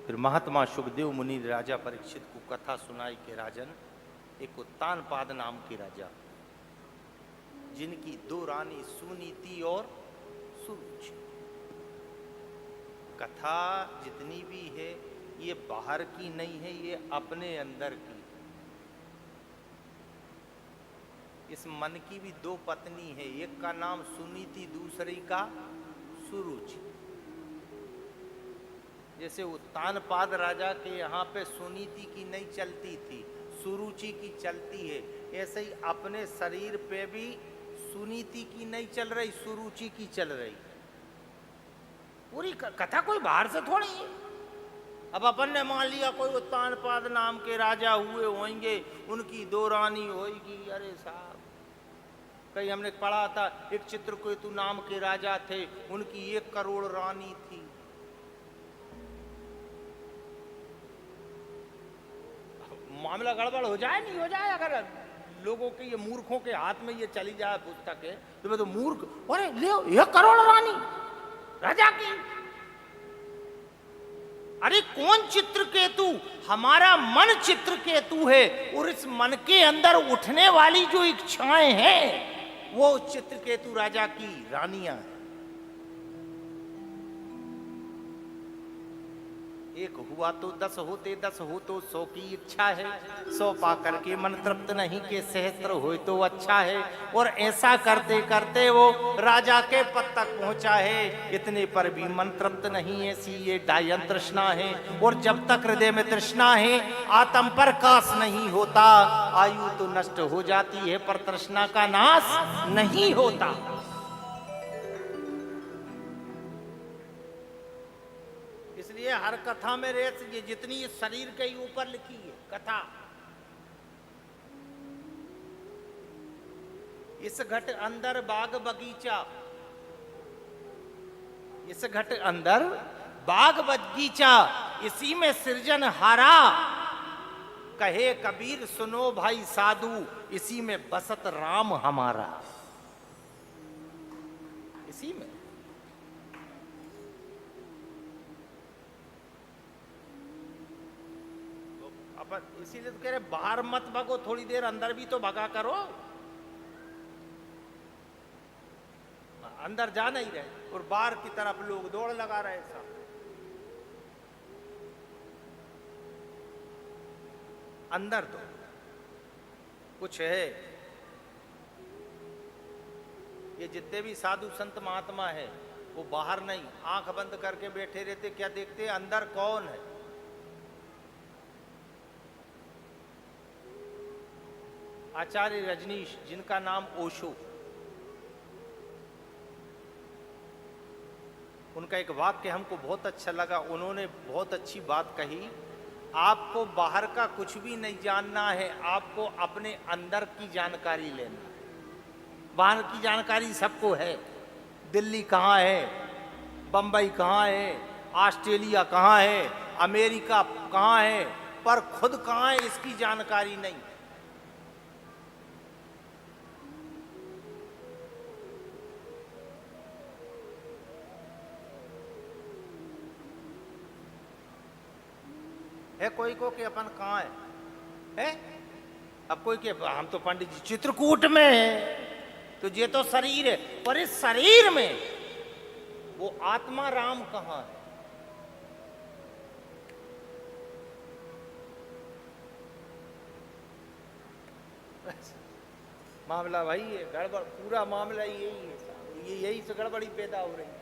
फिर महात्मा सुखदेव मुनि ने राजा परीक्षित को कथा सुनाई कि राजन, एक उत्तानपाद नाम के राजा, जिनकी दो रानी सुनीति और सुरुचि। कथा जितनी भी है ये बाहर की नहीं है, ये अपने अंदर की। इस मन की भी दो पत्नी है, एक का नाम सुनीति, दूसरी का सुरुचि। जैसे उत्तानपाद राजा के यहाँ पे सुनीति की नहीं चलती थी, सुरुचि की चलती है, ऐसे ही अपने शरीर पे भी सुनीति की नहीं चल रही, सुरुचि की चल रही। पूरी कथा कोई बाहर से थोड़ी है। अब अपन ने मान लिया कोई उत्तानपाद नाम के राजा हुए होंगे, उनकी दो रानी होगी। अरे साहब, कहीं हमने पढ़ा था एक चित्रकेतु नाम के राजा थे, उनकी 1 करोड़ रानी थी। मामला गड़बड़ हो जाए, नहीं हो जाए। अगर लोगों के, ये मूर्खों के हाथ में ये चली जाए पुस्तक है तो मैं तो मूर्ख। अरे ले 1 करोड़ रानी राजा की। अरे कौन चित्रकेतु? हमारा मन चित्रकेतु है, और इस मन के अंदर उठने वाली जो इच्छाएं हैं वो चित्रकेतु राजा की रानियां हैं। एक हुआ तो 10 होते, 10 हो तो 100 की इच्छा है। 100 पा करके मन तृप्त नहीं के सहस्त्र हो तो अच्छा है। और ऐसा करते करते वो राजा के पद तक पहुंचा है। इतने पर भी मन तृप्त नहीं, ऐसी ये डायन तृष्णा है। और जब तक हृदय में तृष्णा है, आत्म पर कास नहीं होता। आयु तो नष्ट हो जाती है, पर तृष्णा का नाश नहीं होता। इसलिए हर कथा में रेस, ये जितनी इस शरीर के ऊपर लिखी है कथा, इस घट अंदर बाग बगीचा, इस घट अंदर बाग बगीचा, इसी में सृजन हारा। कहे कबीर सुनो भाई साधु, इसी में बसत राम हमारा। इसी में। इसीलिए तो कह रहे बाहर मत भगो, थोड़ी देर अंदर भी तो भगा करो। अंदर जा नहीं रहे और बाहर की तरफ लोग दौड़ लगा रहे सब। अंदर तो कुछ है। ये जितने भी साधु संत महात्मा है वो बाहर नहीं, आंख बंद करके बैठे रहते। क्या देखते? अंदर कौन है। आचार्य रजनीश, जिनका नाम ओशो, उनका एक वाक्य हमको बहुत अच्छा लगा। उन्होंने बहुत अच्छी बात कही, आपको बाहर का कुछ भी नहीं जानना है, आपको अपने अंदर की जानकारी लेना है। बाहर की जानकारी सबको है, दिल्ली कहाँ है, बंबई कहाँ है, ऑस्ट्रेलिया कहाँ है, अमेरिका कहाँ है, पर खुद कहाँ है इसकी जानकारी नहीं। है कोई को कि अपन कहाँ है? अब कोई के हम तो पंडित जी चित्रकूट में है, तो ये तो शरीर है, पर इस शरीर में वो आत्मा राम कहाँ है? मामला भाई है गड़बड़, पूरा मामला यही है। ये यही से गड़बड़ी पैदा हो रही है।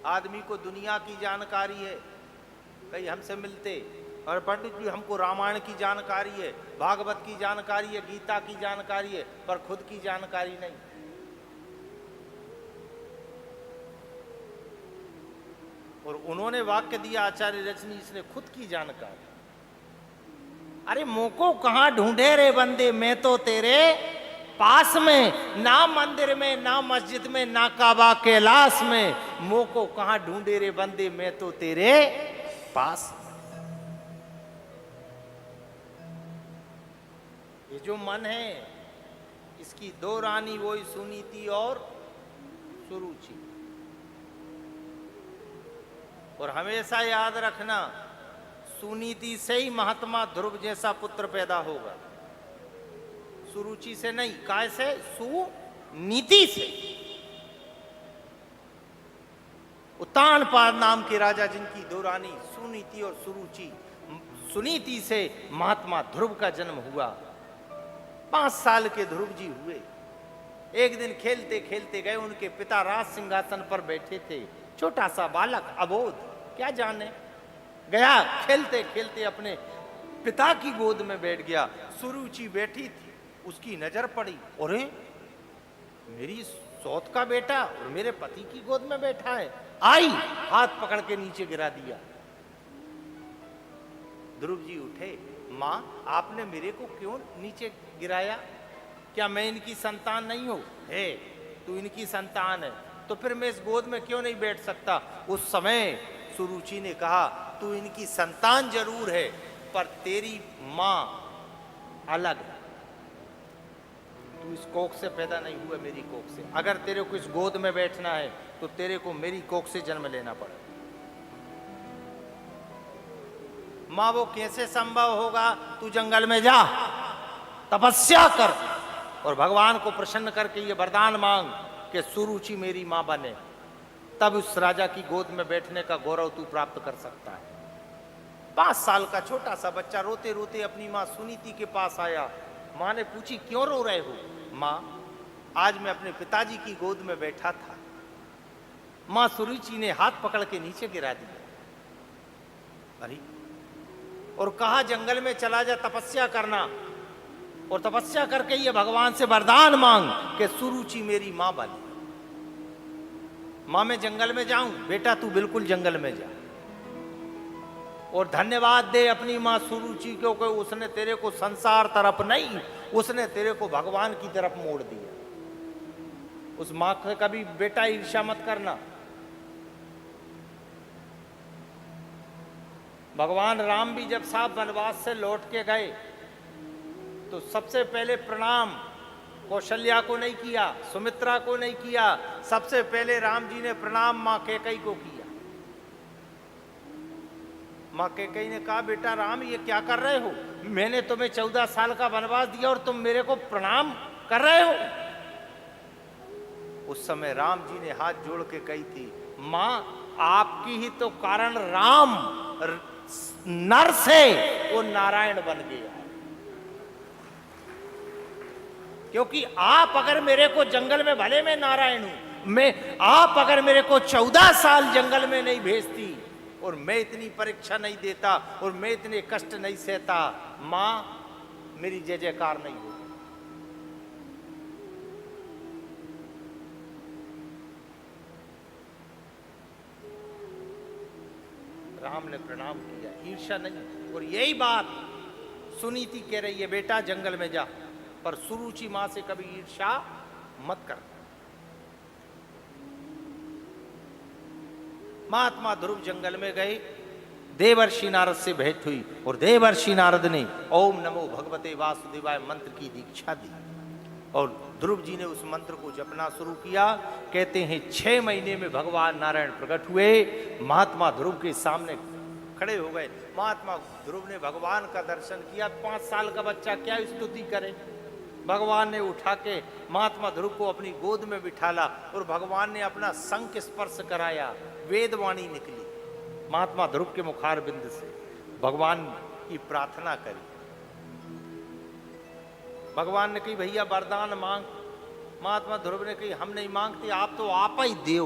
आदमी को दुनिया की जानकारी है, कहीं हमसे मिलते और पंडित जी हमको रामायण की जानकारी है, भागवत की जानकारी है, गीता की जानकारी है, पर खुद की जानकारी नहीं। और उन्होंने वाक्य दिया आचार्य रजनीश ने, खुद की जानकारी। अरे मोको कहाँ ढूंढे रे बंदे, मैं तो तेरे पास में, ना मंदिर में, ना मस्जिद में, ना काबा कैलाश में। मोको कहाँ ढूंढे रे बंदे, मैं तो तेरे पास। ये जो मन है, इसकी दो रानी, वही सुनीति और सुरुचि। और हमेशा याद रखना, सुनीति से ही महात्मा ध्रुव जैसा पुत्र पैदा होगा, सुरुचि से नहीं। काय से? सुनीति से। उत्तानपाद नाम के राजा, जिनकी दो रानी सुनीति और सुरुचि, सुनीति से महात्मा ध्रुव का जन्म हुआ। 5 साल के ध्रुव जी हुए। एक दिन खेलते खेलते गए, उनके पिता राज सिंहासन पर बैठे थे। छोटा सा बालक अबोध, क्या जाने, गया खेलते खेलते अपने पिता की गोद में बैठ गया। सुरुचि बैठी थी, उसकी नजर पड़ी, अरे मेरी सौत का बेटा और मेरे पति की गोद में बैठा है। आई, हाथ पकड़ के नीचे गिरा दिया। ध्रुव जी उठे, मां आपने मेरे को क्यों नीचे गिराया? क्या मैं इनकी संतान नहीं हूं? है, तू इनकी संतान है, तो फिर मैं इस गोद में क्यों नहीं बैठ सकता? उस समय सुरुचि ने कहा, तू इनकी संतान जरूर है, पर तेरी मां अलग है। तू इस कोख से पैदा नहीं हुआ, मेरी कोख से। अगर तेरे को इस गोद में बैठना है तो तेरे को मेरी कोख से जन्म लेना पड़ेगा। मां, वो कैसे संभव होगा? तू जंगल में जा, तपस्या कर और भगवान को प्रसन्न करके ये वरदान मांग कि सुरुचि मेरी मां बने, तब उस राजा की गोद में बैठने का गौरव तू प्राप्त कर सकता है। 5 साल का छोटा सा बच्चा रोते रोते अपनी मां सुनीति के पास आया। मां ने पूछी, क्यों रो रहे हो? मां, आज मैं अपने पिताजी की गोद में बैठा था। मां सुरुचि ने हाथ पकड़ के नीचे गिरा दिया, अरे, और कहा, जंगल में चला जा, तपस्या करना, और तपस्या करके ये भगवान से वरदान मांग कि सुरुचि मेरी मां बने। मां, मैं जंगल में जाऊं? बेटा तू बिल्कुल जंगल में जा, और धन्यवाद दे अपनी मां सुरुचि को कि उसने तेरे को संसार तरफ नहीं, उसने तेरे को भगवान की तरफ मोड़ दिया। उस मां से कभी बेटा ईर्ष्या मत करना। भगवान राम भी जब साहब वनवास से लौट के गए तो सबसे पहले प्रणाम कौशल्या को नहीं किया, सुमित्रा को नहीं किया, सबसे पहले राम जी ने प्रणाम मां कैकेयी को किया। मां कैकेयी ने कहा, बेटा राम, ये क्या कर रहे हो? मैंने तुम्हें 14 साल का वनवास दिया और तुम मेरे को प्रणाम कर रहे हो? उस समय राम जी ने हाथ जोड़ के कही थी, मां, आपकी ही तो कारण राम नर से वो नारायण बन गया, क्योंकि आप अगर मेरे को जंगल में, भले मैं नारायण हूं, मैं, आप अगर मेरे को 14 साल जंगल में नहीं भेजती और मैं इतनी परीक्षा नहीं देता और मैं इतने कष्ट नहीं सहता, मां, मेरी जय जयकार नहीं हो। राम ने प्रणाम किया, ईर्ष्या नहीं। और यही बात सुनीति कह रही है, बेटा जंगल में जा, पर सुरुचि मां से कभी ईर्ष्या मत कर। महात्मा ध्रुव जंगल में गए, देवर्षि नारद से भेंट हुई और देवर्षि नारद ने ओम नमो भगवते वासुदेवाय मंत्र की दीक्षा दी और ध्रुव जी ने उस मंत्र को जपना शुरू किया। कहते हैं 6 महीने में भगवान नारायण प्रकट हुए, महात्मा ध्रुव के सामने खड़े हो गए। महात्मा ध्रुव ने भगवान का दर्शन किया। 5 साल का बच्चा क्या स्तुति करे। भगवान ने उठा के महात्मा ध्रुव को अपनी गोद में बिठाला और भगवान ने अपना शंख स्पर्श कराया, वेदवाणी निकली महात्मा ध्रुव के मुखार बिंद से। भगवान की प्रार्थना करी। भगवान ने कही, भैया वरदान मांग। महात्मा ध्रुव ने कही, हम नहीं मांगते, आप तो आप ही देव,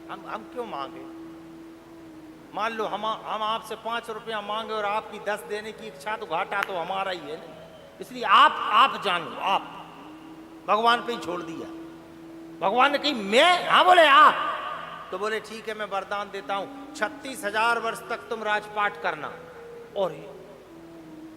हम क्यों मांगे। मान लो हम आपसे 5 रुपया मांगे और आपकी 10 देने की इच्छा, तो घाटा तो हमारा ही है नहीं, इसलिए आप जानो। आप भगवान पे ही छोड़ दिया। भगवान ने कही, मैं? हाँ बोले आप। तो बोले ठीक है, मैं वरदान देता हूं, 36,000 वर्ष तक तुम राजपाट करना। और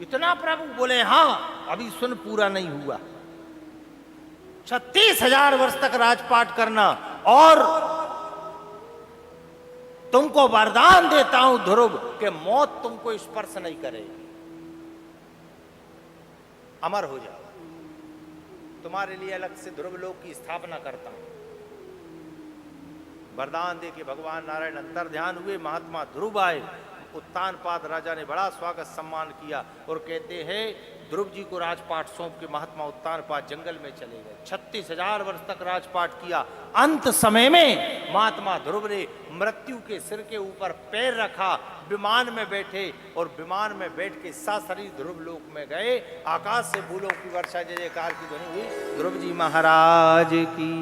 इतना प्रभु? बोले हाँ, अभी सुन, पूरा नहीं हुआ। 36,000 वर्ष तक राजपाट करना और तुमको वरदान देता हूं ध्रुव कि मौत तुमको स्पर्श नहीं करेगी, अमर हो जाओ। तुम्हारे लिए अलग से ध्रुव लोक की स्थापना करता हूं। वरदान दे के भगवान नारायण अंतर ध्यान हुए, महात्मा ध्रुव आए। उत्तानपाद राजा ने बड़ा स्वागत सम्मान किया और कहते हैं ध्रुव जी को राजपाट सौंप के महात्मा उत्तानपाद जंगल में चले गए। 36,000 वर्ष तक राजपाट किया। अंत समय में महात्मा ध्रुव ने मृत्यु के सिर के ऊपर पैर रखा, विमान में बैठे और विमान में बैठ के सशरीर ध्रुव लोक में गए। आकाश से फूलों की वर्षा, जय जयकार की ध्वनि हुई। ध्रुव जी महाराज की।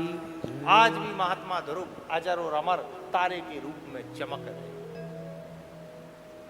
आज भी महात्मा ध्रुव अजर और अमर तारे के रूप में चमक रहे।